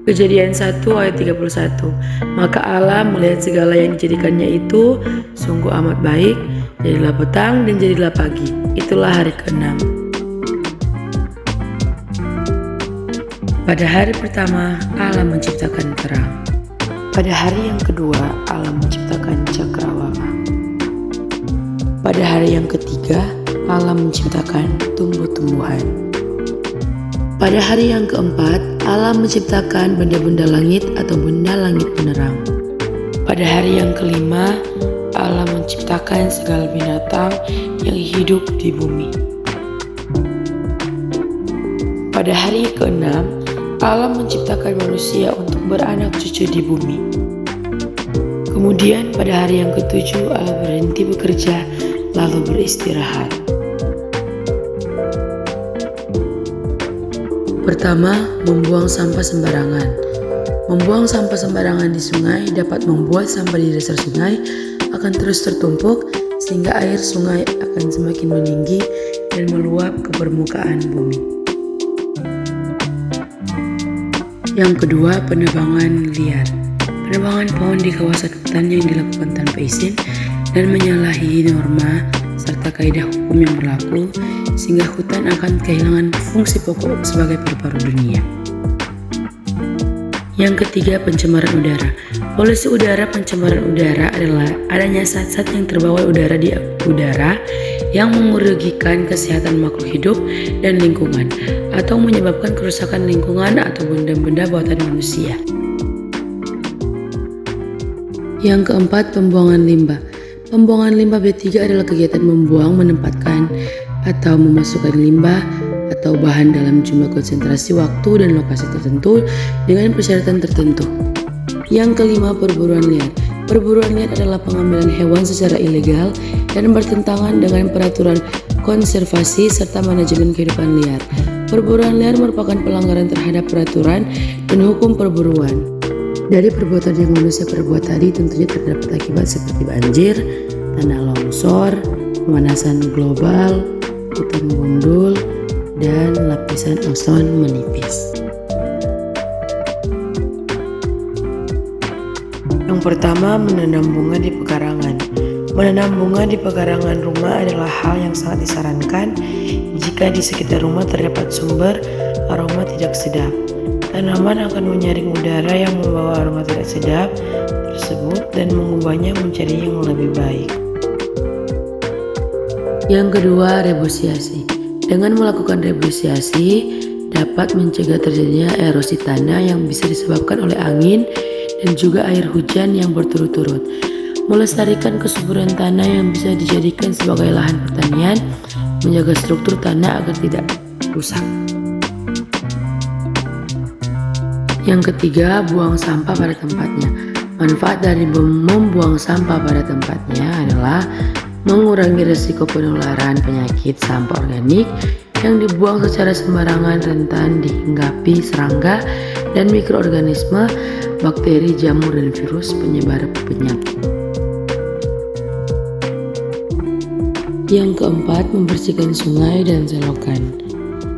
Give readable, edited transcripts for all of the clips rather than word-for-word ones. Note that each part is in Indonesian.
Kejadian 1 ayat 31. Maka Allah melihat segala yang dijadikannya itu sungguh amat baik, jadilah petang dan jadilah pagi. Itulah hari ke-6. Pada hari pertama Allah menciptakan terang. Pada hari yang kedua Allah menciptakan cakrawala. Pada hari yang ketiga Allah menciptakan tumbuh-tumbuhan. Pada hari yang keempat, Allah menciptakan benda-benda langit atau benda langit penerang. Pada hari yang kelima, Allah menciptakan segala binatang yang hidup di bumi. Pada hari keenam, Allah menciptakan manusia untuk beranak cucu di bumi. Kemudian pada hari yang ketujuh, Allah berhenti bekerja lalu beristirahat. Pertama, membuang sampah sembarangan. Membuang sampah sembarangan di sungai dapat membuat sampah di dasar sungai akan terus tertumpuk sehingga air sungai akan semakin meninggi dan meluap ke permukaan bumi. Yang kedua, penebangan liar. Penebangan pohon di kawasan hutan yang dilakukan tanpa izin dan menyalahi norma serta kaidah hukum yang berlaku sehingga hutan akan kehilangan fungsi pokok sebagai paru-paru dunia. Yang ketiga, pencemaran udara. Polusi udara. Pencemaran udara adalah adanya zat-zat yang terbawa udara di udara yang merugikan kesehatan makhluk hidup dan lingkungan atau menyebabkan kerusakan lingkungan atau benda-benda buatan manusia. Yang keempat, pembuangan limbah. Pembuangan limbah B3 adalah kegiatan membuang, menempatkan, atau memasukkan limbah atau bahan dalam jumlah konsentrasi waktu dan lokasi tertentu dengan persyaratan tertentu. Yang kelima, perburuan liar. Perburuan liar adalah pengambilan hewan secara ilegal dan bertentangan dengan peraturan konservasi serta manajemen kehidupan liar. Perburuan liar merupakan pelanggaran terhadap peraturan dan hukum perburuan. Dari perbuatan yang manusia perbuat tadi tentunya terdapat akibat seperti banjir, tanah longsor, pemanasan global, hutan gundul, dan lapisan ozon menipis. Yang pertama, menanam bunga di pekarangan. Menanam bunga di pekarangan rumah adalah hal yang sangat disarankan jika di sekitar rumah terdapat sumber aroma tidak sedap. Tanaman akan menyaring udara yang membawa aroma tidak sedap tersebut dan mengubahnya menjadi yang lebih baik. Yang kedua, reboisasi. Dengan melakukan reboisasi dapat mencegah terjadinya erosi tanah yang bisa disebabkan oleh angin dan juga air hujan yang berturut-turut. Melestarikan kesuburan tanah yang bisa dijadikan sebagai lahan pertanian, menjaga struktur tanah agar tidak rusak. Yang ketiga, buang sampah pada tempatnya. Manfaat dari membuang sampah pada tempatnya adalah mengurangi risiko penularan penyakit sampah organik yang dibuang secara sembarangan rentan dihinggapi serangga dan mikroorganisme, bakteri, jamur, dan virus penyebar penyakit. Yang keempat, membersihkan sungai dan selokan.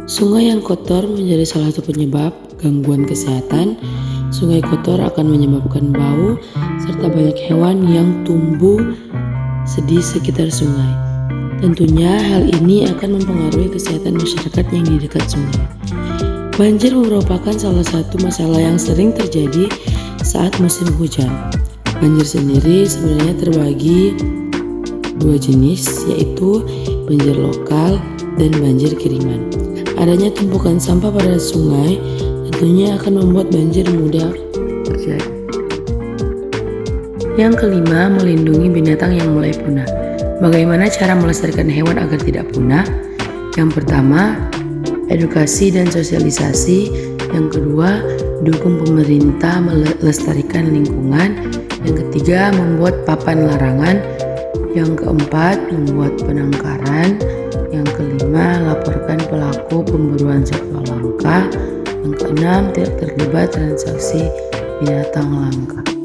Sungai yang kotor menjadi salah satu penyebab gangguan kesehatan. Sungai kotor akan menyebabkan bau serta banyak hewan yang tumbuh di sekitar sungai. Tentunya hal ini akan mempengaruhi kesehatan masyarakat yang di dekat sungai. Banjir merupakan salah satu masalah yang sering terjadi saat musim hujan. Banjir sendiri sebenarnya terbagi dua jenis, yaitu banjir lokal dan banjir kiriman. Adanya tumpukan sampah pada sungai tentunya akan membuat banjir mudah terjadi. Yang kelima, melindungi binatang yang mulai punah. Bagaimana cara melestarikan hewan agar tidak punah? Yang pertama, edukasi dan sosialisasi. Yang kedua, dukung pemerintah melestarikan lingkungan. Yang ketiga, membuat papan larangan. Yang keempat, membuat penangkaran. Yang kelima, laporkan pelaku pemburuan satwa langka. Yang keenam, tidak terlibat transaksi binatang langka.